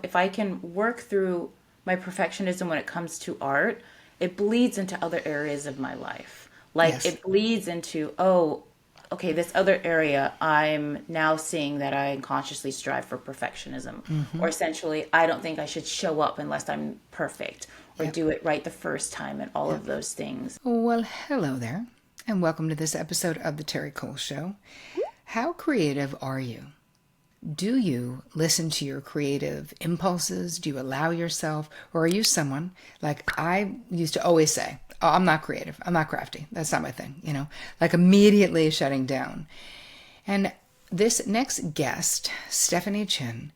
if I can work through my perfectionism when it comes to art, it bleeds into other areas of my life. Like Yes. it bleeds into, oh, okay, this other area, I'm now seeing that I unconsciously strive for perfectionism. Mm-hmm. Or essentially, I don't think I should show up unless I'm perfect or Yep. do it right the first time and all Yep. of those things. Well, hello there, and welcome to this episode of the Terri Cole Show. How creative are you? Do you listen to your creative impulses? Do you allow yourself? Or are you someone, like I used to always say, oh, I'm not creative. I'm not crafty. That's not my thing, like immediately shutting down. And this next guest, Stephanie Chinn,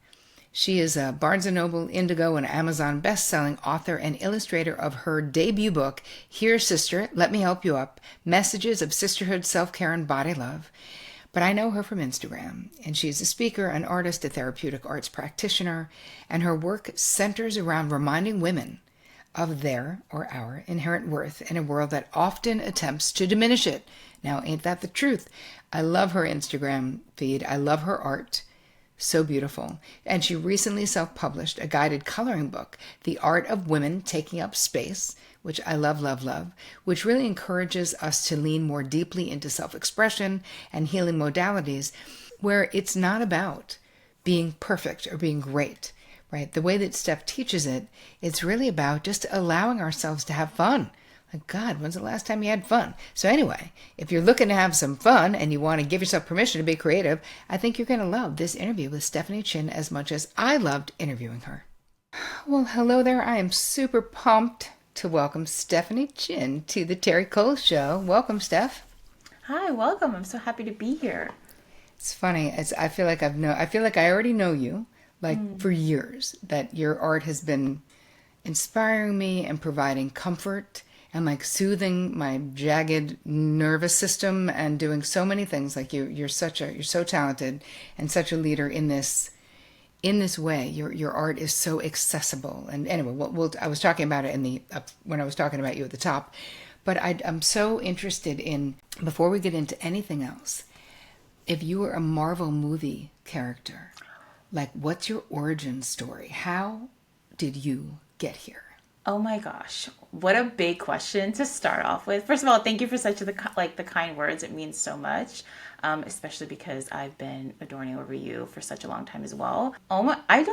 she is a Barnes & Noble, Indigo, and Amazon best-selling author and illustrator of her debut book, Here, Sister, Let Me Help You Up, Messages of Sisterhood, Self-Care, and Body Love. But I know her from Instagram, and she's a speaker, an artist, a therapeutic arts practitioner, and her work centers around reminding women of their or our inherent worth in a world that often attempts to diminish it. Now, ain't that the truth? I love her Instagram feed. I love her art. So beautiful. And she recently self-published a guided coloring book, The Art of Women Taking Up Space, which I love, love, love, which really encourages us to lean more deeply into self-expression and healing modalities where it's not about being perfect or being great, right? The way that Steph teaches it, it's really about just allowing ourselves to have fun. Like, God, when's the last time you had fun? So anyway, if you're looking to have some fun and you want to give yourself permission to be creative, I think you're going to love this interview with Stephanie Chinn as much as I loved interviewing her. Well, hello there. I am super pumped to welcome Stephanie Chinn to the Terri Cole Show. Welcome, Steph. Hi, welcome. I'm so happy to be here. It's funny. I feel like I feel like I already know you, like Mm. for years. That your art has been inspiring me and providing comfort and like soothing my jagged nervous system and doing so many things. Like you're so talented and such a leader in this way. Your art is so accessible. And anyway, I was talking about it in the when I was talking about you at the top, but I'm so interested in, before we get into anything else, if you were a Marvel movie character, like what's your origin story? How did you get here? Oh my gosh, what a big question to start off with. First of all, thank you for such the kind words. It means so much, especially because I've been adoring over you for such a long time as well. Oh my, I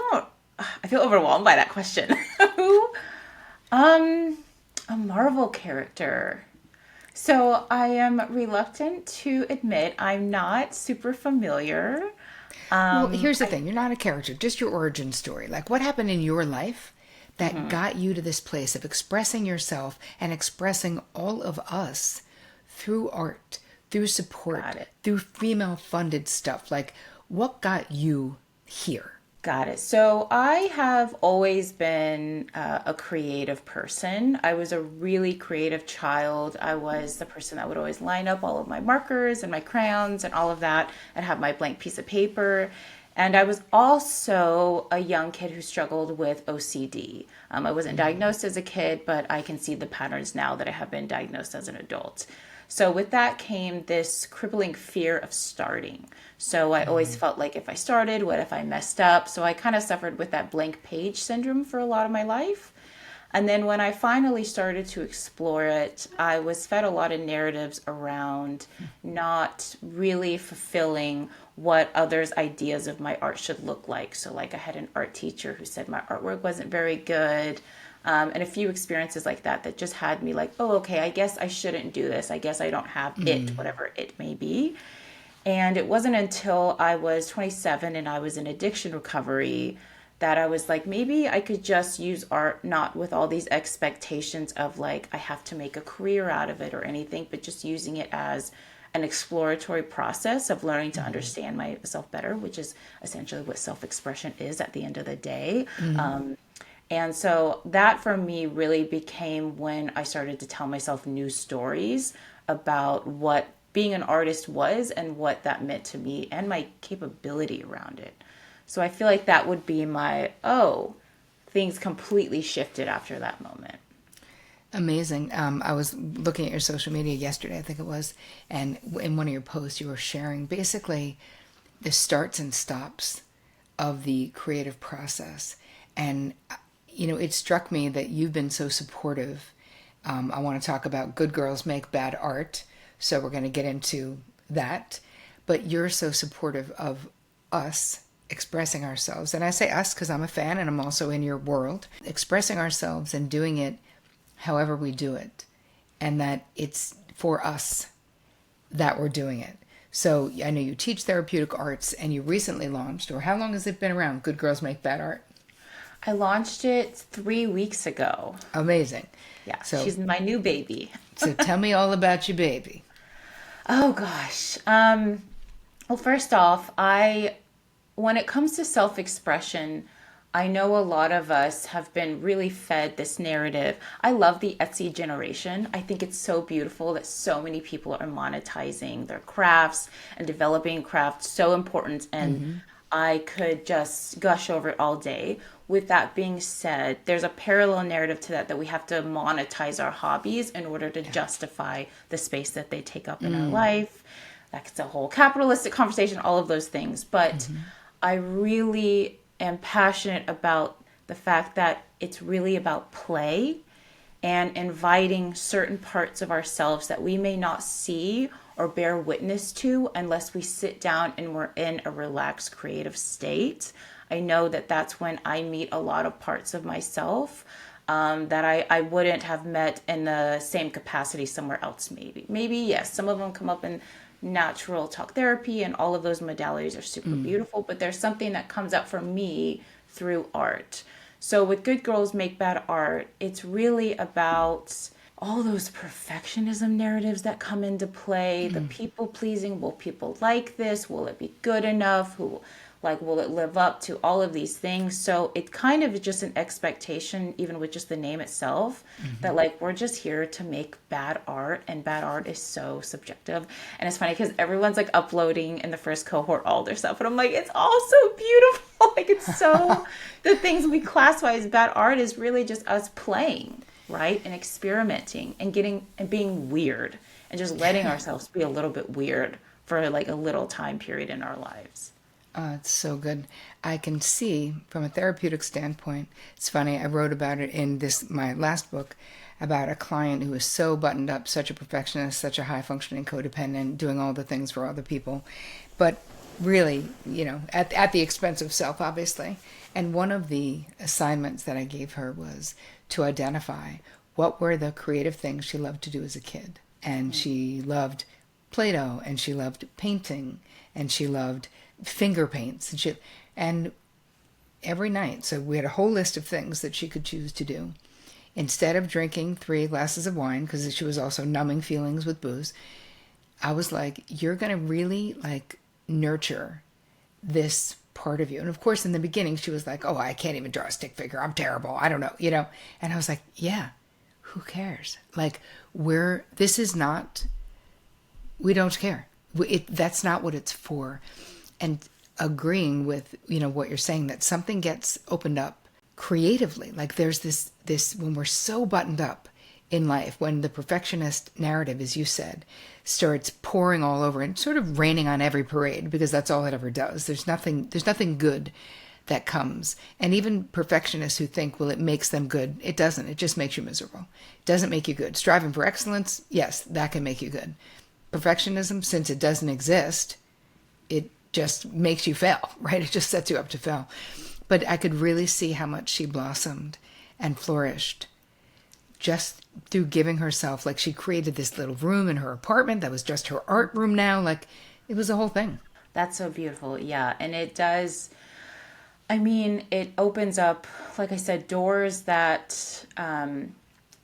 feel overwhelmed by that question. Who? Um, a Marvel character. So I am reluctant to admit I'm not super familiar. Well, here's the I thing. You're not a character, just your origin story. Like what happened in your life that mhm, got you to this place of expressing yourself and expressing all of us through art, through support, got it. through female funded stuff. Like what got you here? Got it. So I have always been a creative person. I was a really creative child. I was the person that would always line up all of my markers and my crayons and all of that and have my blank piece of paper. And I was also a young kid who struggled with OCD. I wasn't diagnosed as a kid, but I can see the patterns now that I have been diagnosed as an adult. So with that came this crippling fear of starting. So I always felt like if I started, what if I messed up? So I kind of suffered with that blank page syndrome for a lot of my life. And then when I finally started to explore it, I was fed a lot of narratives around not really fulfilling what others' ideas of my art should look like. So, like, I had an art teacher who said my artwork wasn't very good. And a few experiences like that that just had me like, oh, okay, I guess I shouldn't do this. I guess I don't have it, whatever it may be. And it wasn't until I was 27 and I was in addiction recovery that I was like, maybe I could just use art, not with all these expectations of like, I have to make a career out of it or anything, but just using it as an exploratory process of learning to understand myself better, which is essentially what self expression is at the end of the day. Mm-hmm. And so that for me really became when I started to tell myself new stories about what being an artist was and what that meant to me and my capability around it. So I feel like that would be my, oh, things completely shifted after that moment. Amazing. I was looking at your social media yesterday, I think it was, and in one of your posts, you were sharing basically the starts and stops of the creative process. And, it struck me that you've been so supportive. I want to talk about Good Girls Make Bad Art. So we're going to get into that. But you're so supportive of us expressing ourselves. And I say us because I'm a fan and I'm also in your world. Expressing ourselves and doing it however we do it. And that it's for us that we're doing it. So I know you teach therapeutic arts and you recently launched, or how long has it been around, Good Girls Make Bad Art? I launched it 3 weeks ago. Amazing. Yeah, So she's my new baby. so tell me all about your baby. Oh gosh. Well, first off, when it comes to self-expression, I know a lot of us have been really fed this narrative. I love the Etsy generation. I think it's so beautiful that so many people are monetizing their crafts and developing crafts. So important. And I could just gush over it all day. With that being said, there's a parallel narrative to that we have to monetize our hobbies in order to justify the space that they take up in our life. That's a whole capitalistic conversation, all of those things. But I really am passionate about the fact that it's really about play and inviting certain parts of ourselves that we may not see or bear witness to unless we sit down and we're in a relaxed creative state. I know that that's when I meet a lot of parts of myself that I wouldn't have met in the same capacity somewhere else. Maybe yes, some of them come up in natural talk therapy, and all of those modalities are super beautiful, but there's something that comes up for me through art. So with Good Girls Make Bad Art, it's really about all those perfectionism narratives that come into play, the people pleasing. Will people like this? Will it be good enough? Will it live up to all of these things? So it kind of is just an expectation, even with just the name itself, that we're just here to make bad art, and bad art is so subjective. And it's funny because everyone's uploading in the first cohort all their stuff, and I'm like, it's all so beautiful. It's so the things we classify as bad art is really just us playing, right, and experimenting and getting and being weird and just letting ourselves be a little bit weird for a little time period in our lives. It's so good. I can see from a therapeutic standpoint. It's funny. I wrote about it in my last book about a client who was so buttoned up, such a perfectionist, such a high functioning codependent, doing all the things for other people, but really, at the expense of self, obviously. And one of the assignments that I gave her was to identify what were the creative things she loved to do as a kid. And she loved Play-Doh, and she loved painting, and she loved finger paints, and every night, so we had a whole list of things that she could choose to do. Instead of drinking 3 glasses of wine, because she was also numbing feelings with booze, I was like, you're going to really nurture this part of you. And of course, in the beginning, she was like, oh, I can't even draw a stick figure. I'm terrible. I don't know. And I was like, yeah, who cares? This is not, we don't care. That's not what it's for. And agreeing with, what you're saying, that something gets opened up creatively. There's this, when we're so buttoned up in life, when the perfectionist narrative, as you said, starts pouring all over and sort of raining on every parade, because that's all it ever does. There's nothing good that comes. And even perfectionists who think, well, it makes them good, it doesn't. It just makes you miserable. It doesn't make you good. Striving for excellence, yes, that can make you good. Perfectionism, since it doesn't exist, it just makes you fail, right? It just sets you up to fail. But I could really see how much she blossomed and flourished just through giving herself, she created this little room in her apartment that was just her art room now. It was a whole thing. That's so beautiful. Yeah. And it does, it opens up, like I said, doors that,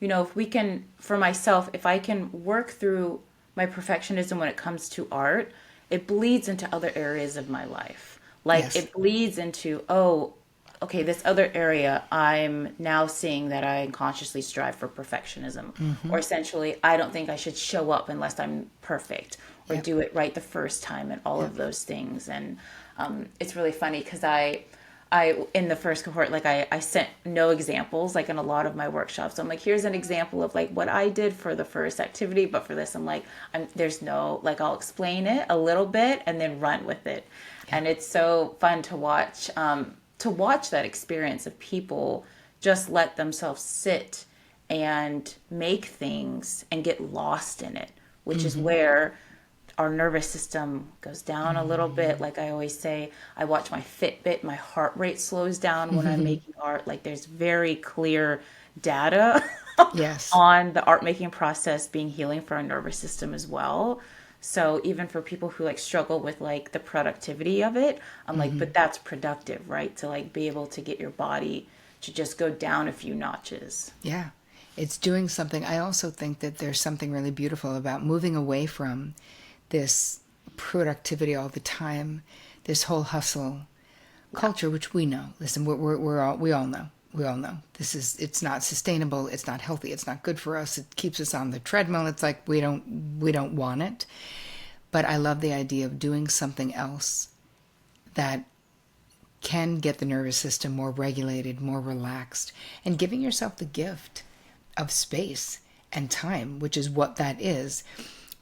if we can, for myself, if I can work through my perfectionism when it comes to art, it bleeds into other areas of my life. Yes. It bleeds into, oh, okay, this other area, I'm now seeing that I unconsciously strive for perfectionism. Or essentially, I don't think I should show up unless I'm perfect or do it right the first time, and all of those things. And it's really funny because I in the first cohort, I sent no examples, in a lot of my workshops. So I'm here's an example of what I did for the first activity, but for this, there's no, I'll explain it a little bit and then run with it. And it's so fun to watch. to watch that experience of people just let themselves sit and make things and get lost in it, which is where our nervous system goes down a little bit. Like I always say, I watch my Fitbit, my heart rate slows down when I'm making art. Like there's very clear data Yes. on the art making process being healing for our nervous system as well. So even for people who like struggle with like the productivity of it, I'm like, but that's productive, right? To like be able to get your body to just go down a few notches. Yeah. It's doing something. I also think that there's something really beautiful about moving away from this productivity all the time, this whole hustle culture, which we know. Listen, we all know. We all know it's not sustainable. It's not healthy. It's not good for us. It keeps us on the treadmill. It's like we don't want it. But I love the idea of doing something else that can get the nervous system more regulated, more relaxed, and giving yourself the gift of space and time, which is what that is.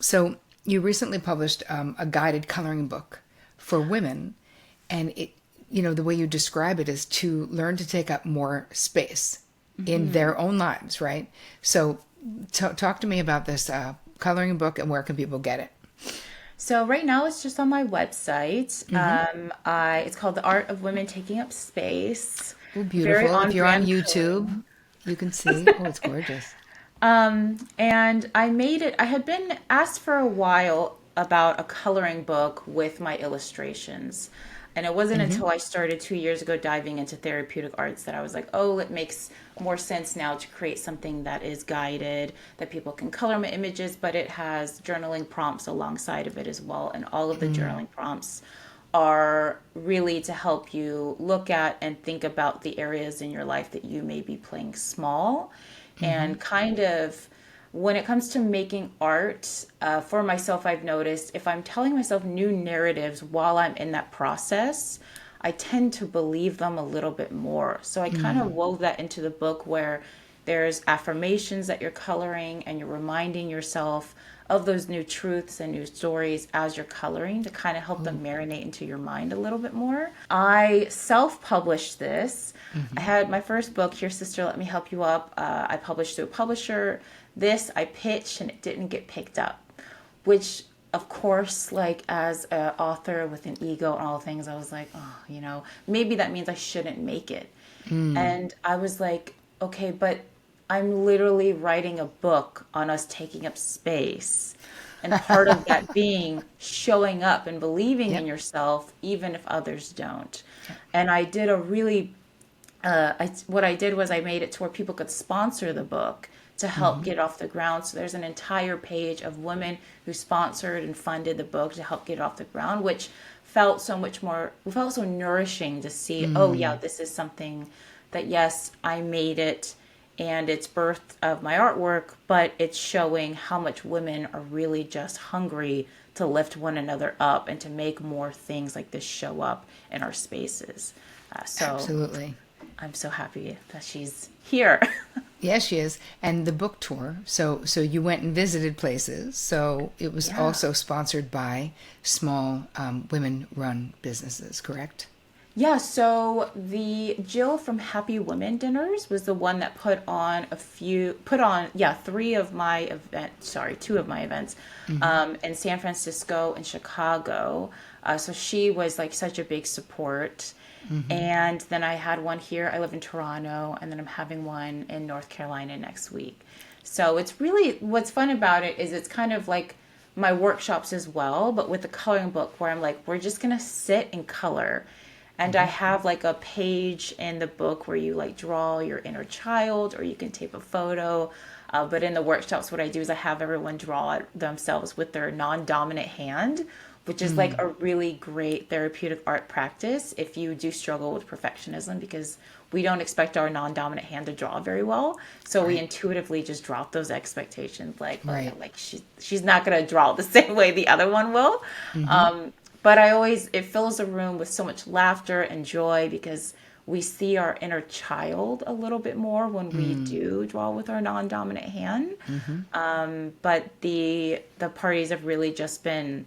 So you recently published a guided coloring book for women, and the way you describe it is to learn to take up more space in their own lives, right? So talk to me about this coloring book and where can people get it? So right now it's just on my website. It's called The Art of Women Taking Up Space. Oh, Very beautiful. If on you're on brand YouTube, coloring. you can see. Oh, it's gorgeous. And I made it, I had been asked for a while about a coloring book with my illustrations. And it wasn't until I started 2 years ago diving into therapeutic arts that I was like, oh, it makes more sense now to create something that is guided, that people can color my images, but it has journaling prompts alongside of it as well. And all of the journaling prompts are really to help you look at and think about the areas in your life that you may be playing small and kind of when it comes to making art, for myself, I've noticed if I'm telling myself new narratives while I'm in that process, I tend to believe them a little bit more. So I kind of wove that into the book where there's affirmations that you're coloring and you're reminding yourself of those new truths and new stories as you're coloring to kind of help them marinate into your mind a little bit more. I self-published this. I had my first book, Here Sister, Let Me Help You Up. I published through a publisher. This I pitched and it didn't get picked up, which of course, like as an author with an ego and all things, I was like, oh, maybe that means I shouldn't make it. And I was like, okay, but I'm literally writing a book on us taking up space. And part of that being showing up and believing in Yep. yourself, even if others don't. And I did a really what I did was I made it to where people could sponsor the book to help get it off the ground. So there's an entire page of women who sponsored and funded the book to help get it off the ground, which felt felt so nourishing to see, oh yeah, this is something that yes, I made it and it's birth of my artwork, but it's showing how much women are really just hungry to lift one another up and to make more things like this show up in our spaces. So Absolutely. I'm so happy that she's here. Yes, she is. And the book tour. So you went and visited places. So it was Yeah. also sponsored by small women-run businesses, correct? Yeah, so the Jill from Happy Women Dinners was the one that three of my events, sorry, two of my events, in San Francisco and Chicago. So she was like such a big support. And then I had one here. I live in Toronto, and then I'm having one in North Carolina next week. So it's really, what's fun about it is it's kind of like my workshops as well, but with the coloring book where I'm like, we're just gonna sit and color. And I have like a page in the book where you like draw your inner child or you can tape a photo. But in the workshops, what I do is I have everyone draw it themselves with their non-dominant hand, which is like a really great therapeutic art practice if you do struggle with perfectionism because we don't expect our non-dominant hand to draw very well. So we Right. intuitively just drop those expectations like, oh yeah, Right. like she's not going to draw the same way the other one will. But it fills the room with so much laughter and joy because we see our inner child a little bit more when we do draw with our non-dominant hand. But the parties have really just been,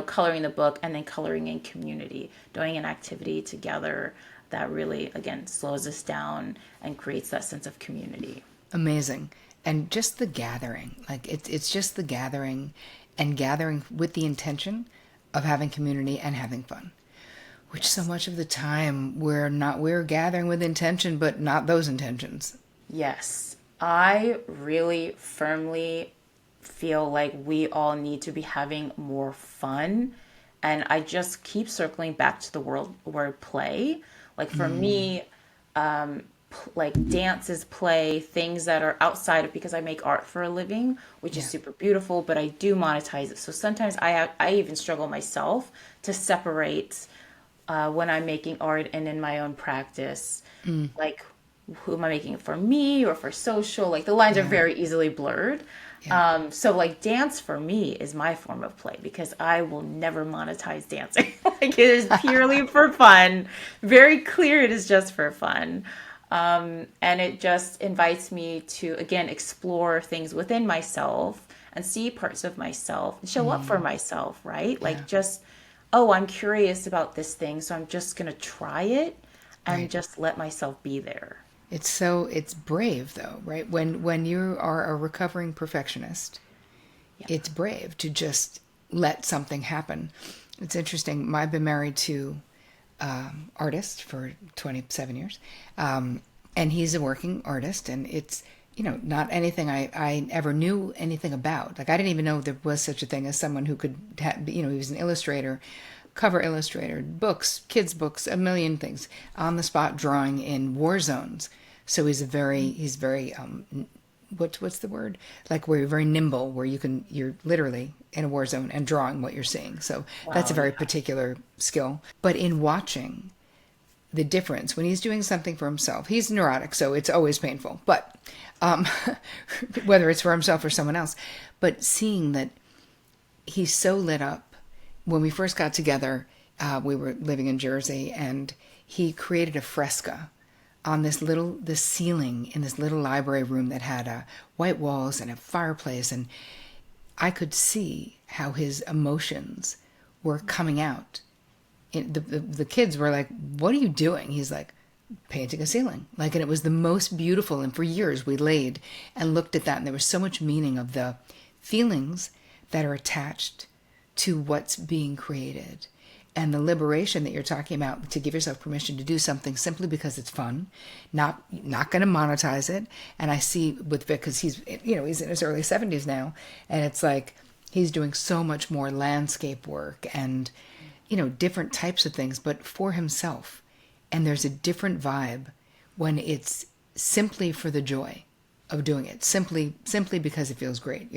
coloring the book and then coloring in community, doing an activity together. that really, again, slows us down and creates that sense of community. Amazing. And just the gathering, like it's just the gathering, and gathering with the intention of having community and having fun. Which so Yes. much of the time we're gathering with intention, but not those intentions. Yes. I really firmly feel like we all need to be having more fun. And I just keep circling back to the word play. Like for me, like dance is play, things that are outside of, because I make art for a living, which is Yeah. super beautiful, but I do monetize it. So sometimes I even struggle myself to separate when I'm making art and in my own practice, like who am I making it for, me or for social? Like the lines are Yeah. very easily blurred. Yeah. So like dance for me is my form of play because I will never monetize dancing. Like it is purely for fun. Very clear it is just for fun. And it just invites me to again explore things within myself and see parts of myself and show up for myself, right? Yeah. Like just, oh, I'm curious about this thing, so I'm just gonna try it and Right. just let myself be there. It's brave though, right? When you are a recovering perfectionist, Yep. it's brave to just let something happen. It's interesting. I've been married to artist for 27 years, and he's a working artist, and it's not anything I ever knew anything about. Like I didn't even know there was such a thing as someone who could he was an illustrator, cover illustrator, books, kids books, a million things, on the spot drawing in war zones. So he's very what's the word, like where you're very nimble, where you're literally in a war zone and drawing what you're seeing. So that's a Wow. very Yeah. particular skill. But in watching the difference when he's doing something for himself, he's neurotic, so it's always painful, but um, whether it's for himself or someone else, but seeing that he's so lit up. When we first got together, we were living in Jersey, and he created a fresco on this ceiling in this little library room that had white walls and a fireplace, and I could see how his emotions were coming out. The kids were like, "What are you doing?" He's like, "Painting a ceiling." Like, and it was the most beautiful. And for years we laid and looked at that, and there was so much meaning of the feelings that are attached to what's being created, and the liberation that you're talking about, to give yourself permission to do something simply because it's fun, not going to monetize it. And I see with Vic, because he's in his early 70s now, and it's like he's doing so much more landscape work and different types of things, but for himself. And there's a different vibe when it's simply for the joy of doing it, simply because it feels great.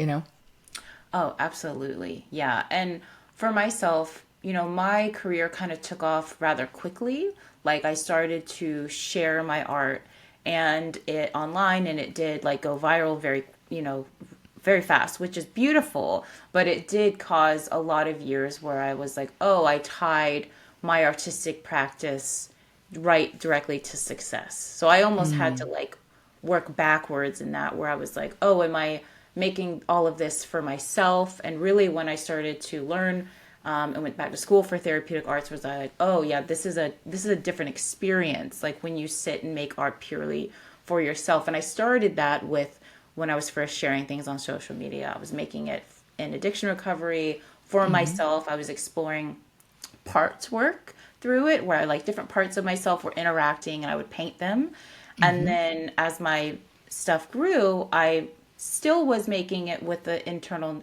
Oh, absolutely. Yeah. And for myself, my career kind of took off rather quickly. Like I started to share my art and it online, and it did like go viral very fast, which is beautiful, but it did cause a lot of years where I was like, "Oh, I tied my artistic practice right directly to success." So I almost had to like work backwards in that, where I was like, "Oh, am I making all of this for myself?" And really, when I started to learn and went back to school for therapeutic arts, was I like, "Oh yeah, this is a different experience. Like when you sit and make art purely for yourself." And I started that with when I was first sharing things on social media. I was making it in addiction recovery for myself. I was exploring parts work through it, where I like different parts of myself were interacting and I would paint them. And then as my stuff grew, I still was making it with the internal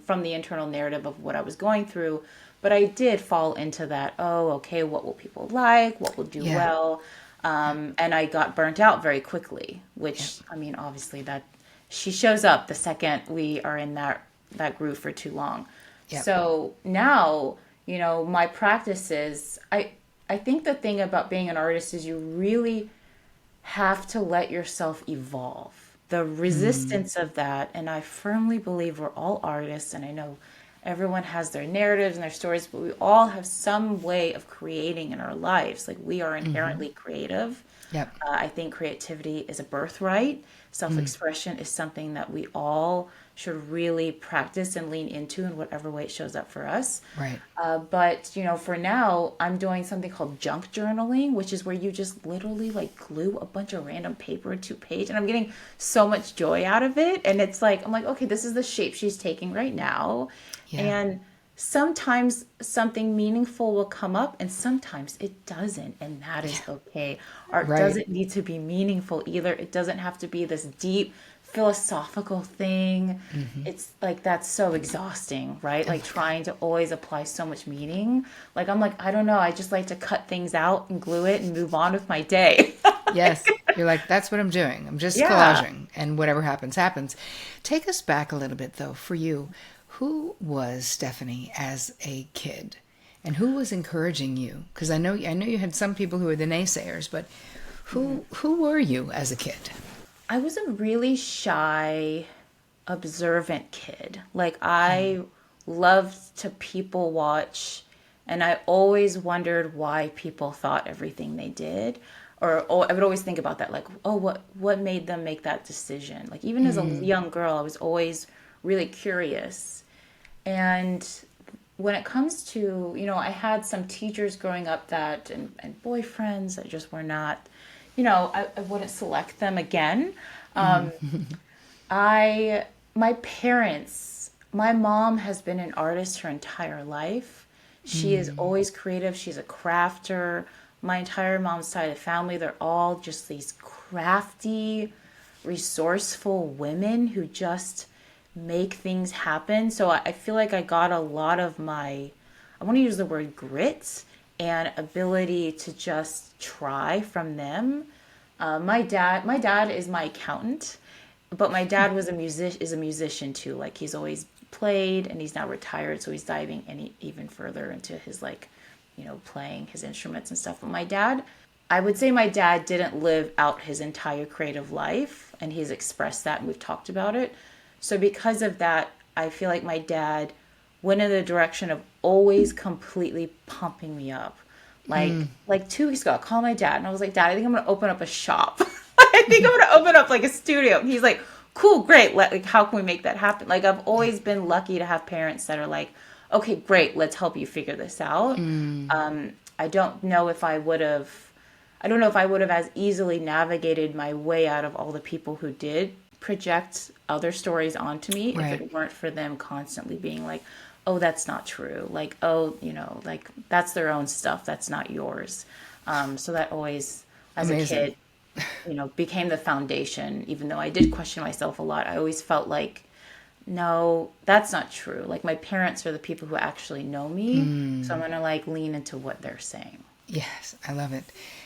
narrative of what I was going through. But I did fall into that, oh, okay, what will people like? What will do Yeah. well? And I got burnt out very quickly, Yeah. which, I mean, obviously that she shows up the second we are in that groove for too long. Yeah. So now, my practices, I think the thing about being an artist is you really have to let yourself evolve. The resistance of that, and I firmly believe we're all artists, and I know everyone has their narratives and their stories, but we all have some way of creating in our lives. Like we are inherently creative. Yep. I think creativity is a birthright. Mm. Self-expression is something that we all should really practice and lean into in whatever way it shows up for us. Right. But for now, I'm doing something called junk journaling, which is where you just literally like glue a bunch of random paper to page, and I'm getting so much joy out of it. And it's like I'm like, okay, this is the shape she's taking right now, Yeah. and sometimes something meaningful will come up, and sometimes it doesn't, and that is okay. Art Right. doesn't need to be meaningful either. It doesn't have to be this deep philosophical thing. It's like that's so exhausting, right? Oh Like my God. trying to always apply so much meaning. Like I'm like, I don't know, I just like to cut things out and glue it and move on with my day. Yes. You're like, that's what I'm doing. I'm just Yeah. collaging, and whatever happens, happens. Take us back a little bit, though, for you. Who was Stephanie as a kid? And who was encouraging you? Because I know you had some people who were the naysayers, but who were you as a kid? I was a really shy, observant kid. Like I loved to people watch, and I always wondered why people thought everything they did. Or I would always think about that, like, oh, what made them make that decision? Like even as a young girl, I was always really curious. And when it comes to, I had some teachers growing up and boyfriends that just were not, I wouldn't select them again. Um, I, my parents, my mom has been an artist her entire life. She is always creative. She's a crafter. My entire mom's side of the family, they're all just these crafty, resourceful women who just make things happen. So I feel like I got a lot of I want to use the word grit and ability to just try from them. My dad is my accountant, but my dad is a musician too. Like he's always played, and he's now retired, so he's diving even further into his like, playing his instruments and stuff. But I would say my dad didn't live out his entire creative life, and he's expressed that, and we've talked about it. So because of that, I feel like my dad went in the direction of always completely pumping me up. Like 2 weeks ago, I called my dad and I was like, Dad, I think I'm gonna open up a shop. I think I'm gonna open up like a studio. And he's like, cool, great. Like, how can we make that happen? Like, I've always been lucky to have parents that are like, okay, great, let's help you figure this out. I don't know if I would have, I don't know if I would have as easily navigated my way out of all the people who did project other stories onto me if Right. it weren't for them constantly being like, oh, that's not true. Like, oh, like that's their own stuff. That's not yours. So that always, as a Amazing. kid, became the foundation. Even though I did question myself a lot, I always felt like, no, that's not true. Like my parents are the people who actually know me. So I'm going to like lean into what they're saying. Yes, I love it.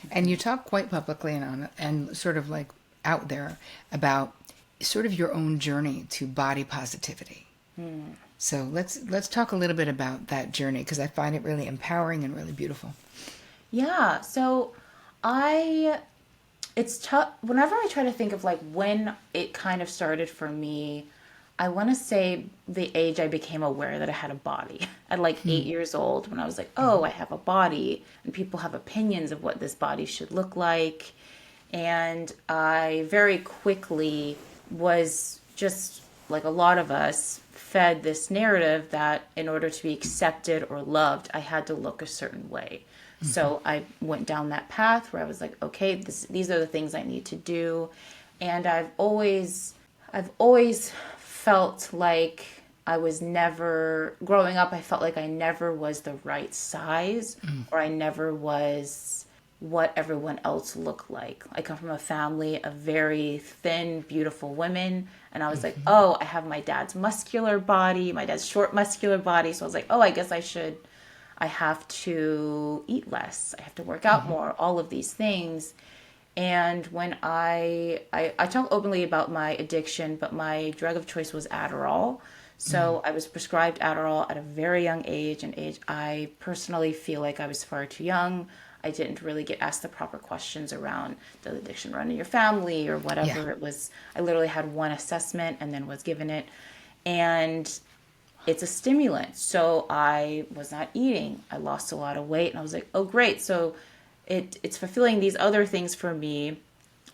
And you talk quite publicly and sort of like out there about sort of your own journey to body positivity. So let's talk a little bit about that journey because I find it really empowering and really beautiful. Yeah. So I it's tough whenever I try to think of like when it kind of started for me. I want to say the age I became aware that I had a body at like 8 years old, when I was like, oh, I have a body and people have opinions of what this body should look like. And I very quickly was just like a lot of us fed this narrative that in order to be accepted or loved, I had to look a certain way. So I went down that path where I was like, okay, these are the things I need to do. And I've always felt like I was never, growing up, I felt like I never was the right size, or I never was what everyone else looked like. I come from a family of very thin, beautiful women. And I was like, oh, I have my dad's muscular body, my dad's short, muscular body. So I was like, oh, I have to eat less. I have to work out more, all of these things. And when I talk openly about my addiction, but my drug of choice was Adderall. So I was prescribed Adderall at a very young age, an age I personally feel like I was far too young. I didn't really get asked the proper questions around, does addiction run in your family or Yeah. whatever it was. I literally had one assessment and then was given it. And it's a stimulant. So I was not eating. I lost a lot of weight and I was like, oh, great. So it's fulfilling these other things for me,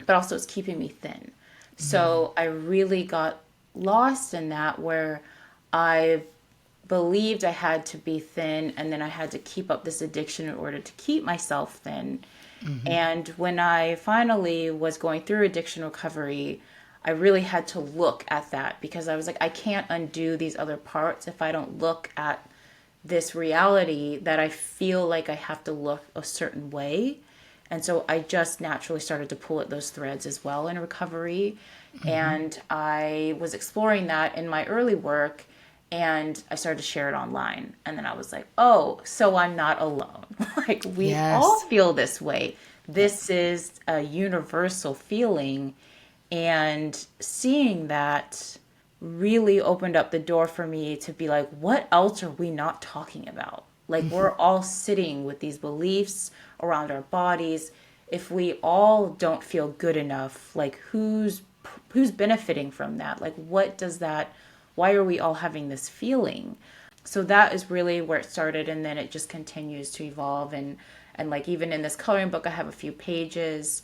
but also it's keeping me thin. So I really got lost in that, where I believed I had to be thin, and then I had to keep up this addiction in order to keep myself thin. And when I finally was going through addiction recovery, I really had to look at that, because I was like, I can't undo these other parts if I don't look at this reality that I feel like I have to look a certain way. And so I just naturally started to pull at those threads as well in recovery. And I was exploring that in my early work, and I started to share it online. And then I was like, oh, so I'm not alone. Like, we all Yes. feel this way. Yep. This is a universal feeling. And seeing that really opened up the door for me to be like, what else are we not talking about? Like, we're all sitting with these beliefs around our bodies. If we all don't feel good enough, like, who's benefiting from that? Like, what does that, why are we all having this feeling? So that is really where it started, and then it just continues to evolve. And like, even in this coloring book, I have a few pages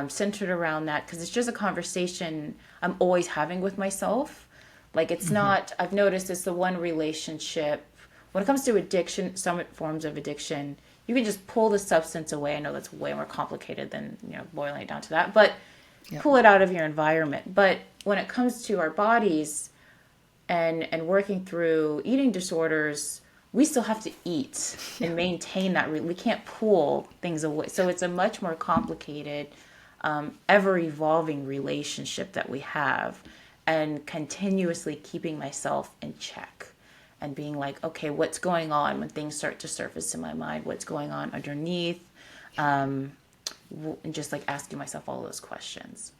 centered around that, because it's just a conversation I'm always having with myself. Like, it's not, I've noticed it's the one relationship when it comes to addiction, some forms of addiction, you can just pull the substance away. I know that's way more complicated than, boiling it down to that, but Yep. pull it out of your environment. But when it comes to our bodies, and working through eating disorders, we still have to eat and maintain that. We can't pull things away. So it's a much more complicated, ever evolving relationship that we have, and continuously keeping myself in check and being like, okay, what's going on when things start to surface in my mind? What's going on underneath? And just like asking myself all those questions.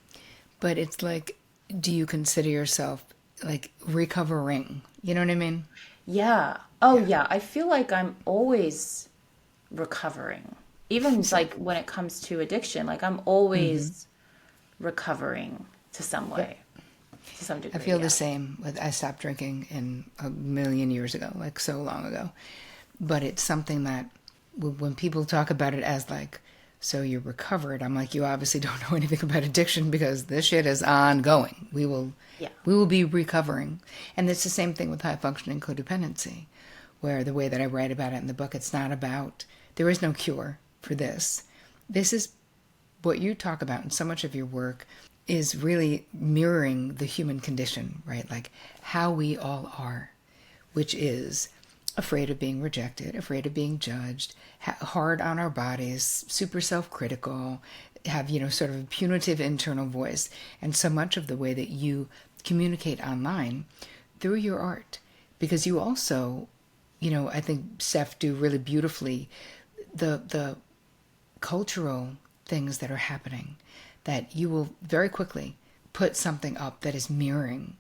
But it's like, do you consider yourself like recovering? You know what I mean? Yeah. Oh, Yeah. yeah. I feel like I'm always recovering. Even Same. like when it comes to addiction, like I'm Mm-hmm. always recovering to some Yep. way, to some I degree. feel the Yeah. same with I stopped drinking in a million years ago, like so long ago. But it's something that when people talk about it as like, so you're recovered, I'm like, you obviously don't know anything about addiction because this shit is ongoing. Yeah. We will be recovering. And it's the same thing with high functioning codependency, where the way that I write about it in the book, it's not about, there is no cure for this. This is what you talk about in so much of your work is really mirroring the human condition, right? Like how we all are, which is afraid of being rejected, afraid of being judged, hard on our bodies, super self-critical, have, sort of a punitive internal voice. And so much of the way that you communicate online through your art, because you also, I think Steph do really beautifully the cultural things that are happening, that you will very quickly put something up that is mirroring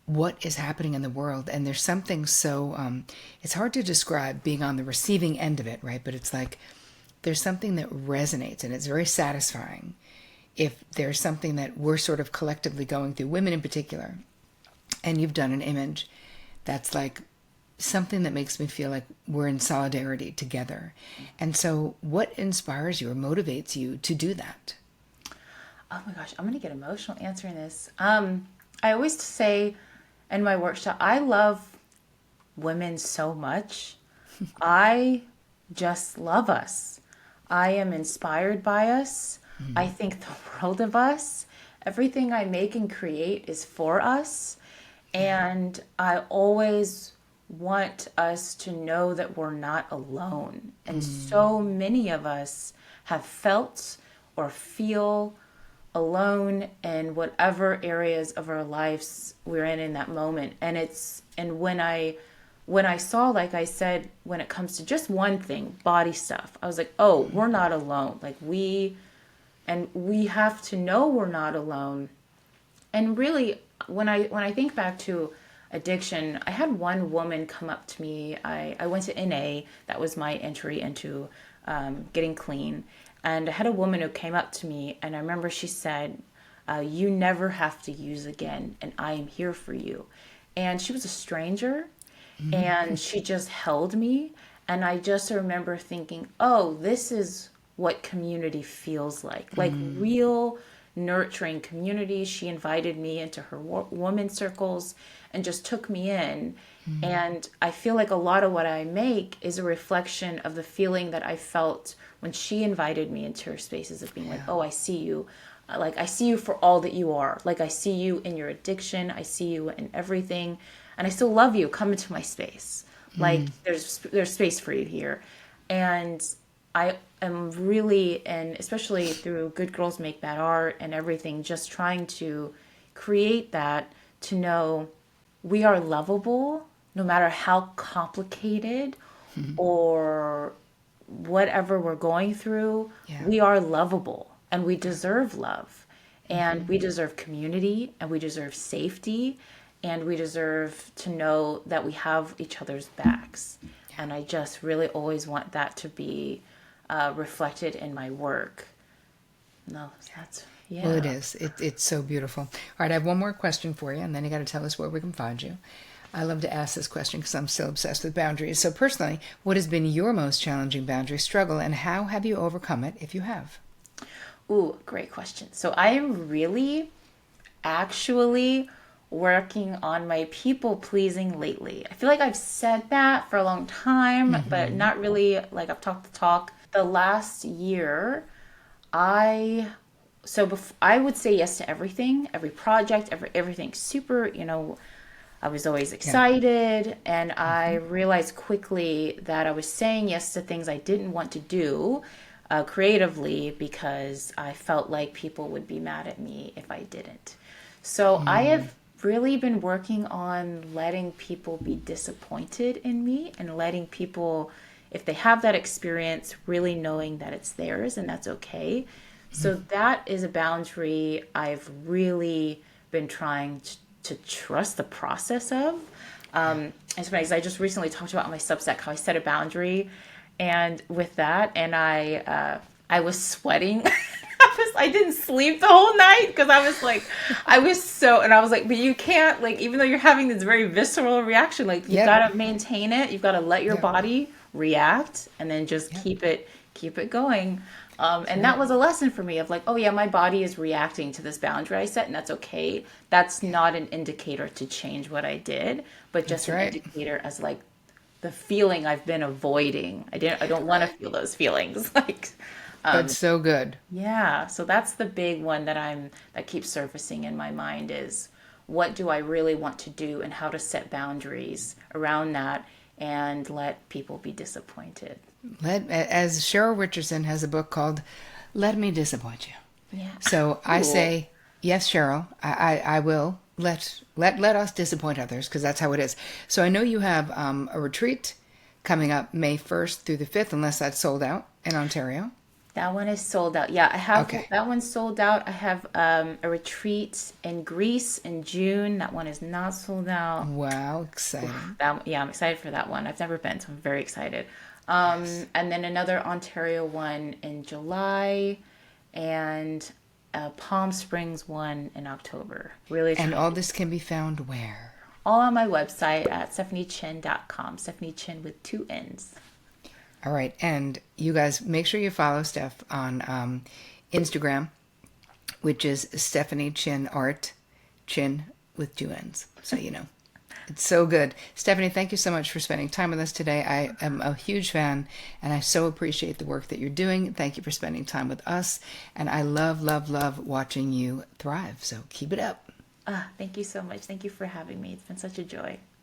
what is happening in the world. And there's something so, it's hard to describe being on the receiving end of it, right? But it's like there's something that resonates, and it's very satisfying if there's something that we're sort of collectively going through, women in particular, and you've done an image that's like something that makes me feel like we're in solidarity together. And so what inspires you or motivates you to do that? Oh my gosh, I'm gonna get emotional answering this. I always say in my workshop, I love women so much. I just love us. I am inspired by us. I think the world of us. Everything I make and create is for us. Yeah. And I always want us to know that we're not alone. And so many of us have felt or feel alone in whatever areas of our lives we're in that moment. And when I saw, like I said, when it comes to just one thing, body stuff, I was like, oh, we're not alone. Like, we have to know we're not alone. And really, when I think back to addiction, I had one woman come up to me. I went to NA. That was my entry into getting clean. And I had a woman who came up to me, and I remember she said, you never have to use again, and I am here for you. And she was a stranger, and she just held me. And I just remember thinking, oh, this is what community feels like real nurturing community. She invited me into her woman circles and just took me in. And I feel like a lot of what I make is a reflection of the feeling that I felt when she invited me into her spaces of being like, oh, I see you. Like, I see you for all that you are. Like, I see you in your addiction. I see you in everything. And I still love you. Come into my space. Like, there's space for you here. And I am really, and especially through Good Girls Make Bad Art and everything, just trying to create that, to know we are lovable no matter how complicated or whatever we're going through. Yeah. We are lovable and we deserve love and we deserve community and we deserve safety and we deserve to know that we have each other's backs. And I just really always want that to be reflected in my work. No, that's, Well, yeah. it is. It's so beautiful. All right, I have one more question for you, and then you got to tell us where we can find you. I love to ask this question because I'm so obsessed with boundaries. So, personally, what has been your most challenging boundary struggle, and how have you overcome it if you have? Ooh, great question. So I am really actually working on my people pleasing lately. I feel like I've said that for a long time, but not really like I've talked the talk. The last year, I I would say yes to everything, every project, everything super, I was always Yeah. excited, and I realized quickly that I was saying yes to things I didn't want to do creatively because I felt like people would be mad at me if I didn't. So I have really been working on letting people be disappointed in me and letting people, if they have that experience, really knowing that it's theirs and that's okay. So that is a boundary I've really been trying to trust the process of. It's funny because I just recently talked about on my Substack how I set a boundary, and with that, and I was sweating. I didn't sleep the whole night because I was like, and I was like, but you can't, like, even though you're having this very visceral reaction, like, you've Yep. got to maintain it. You've got to let your Yep. body react and then just Yep. keep it going. That's And that right. was a lesson for me of like, oh yeah, my body is reacting to this boundary I set, and that's okay. That's not an indicator to change what I did, but just That's an right. indicator as like the feeling I've been avoiding. I don't want to feel those feelings. Like, That's so good. yeah. So that's the big one that keeps surfacing in my mind is what do I really want to do and how to set boundaries around that and let people be disappointed. As Cheryl Richardson has a book called "Let Me Disappoint You." Yeah. So I Cool. say, yes, Cheryl, I will let us disappoint others because that's how it is. So I know you have a retreat coming up May 1st through the 5th, unless that's sold out in Ontario. That one is sold out. Yeah, I have Okay. that one sold out. I have a retreat in Greece in June. That one is not sold out. Wow, exciting. Yeah, I'm excited for that one. I've never been, so I'm very excited. Yes. And then another Ontario one in July, and a Palm Springs one in October. Really And trying all to this can be found where? all on my website at stephaniechinn.com. Stephanie Chinn with two N's. All right. And you guys make sure you follow Steph on Instagram, which is Stephanie Chinn Art, Chin with two N's. So you know. It's so good. Stephanie, thank you so much for spending time with us today. I am a huge fan and I so appreciate the work that you're doing. Thank you for spending time with us. And I love, love, love watching you thrive. So keep it up. Ah, thank you so much. Thank you for having me. It's been such a joy.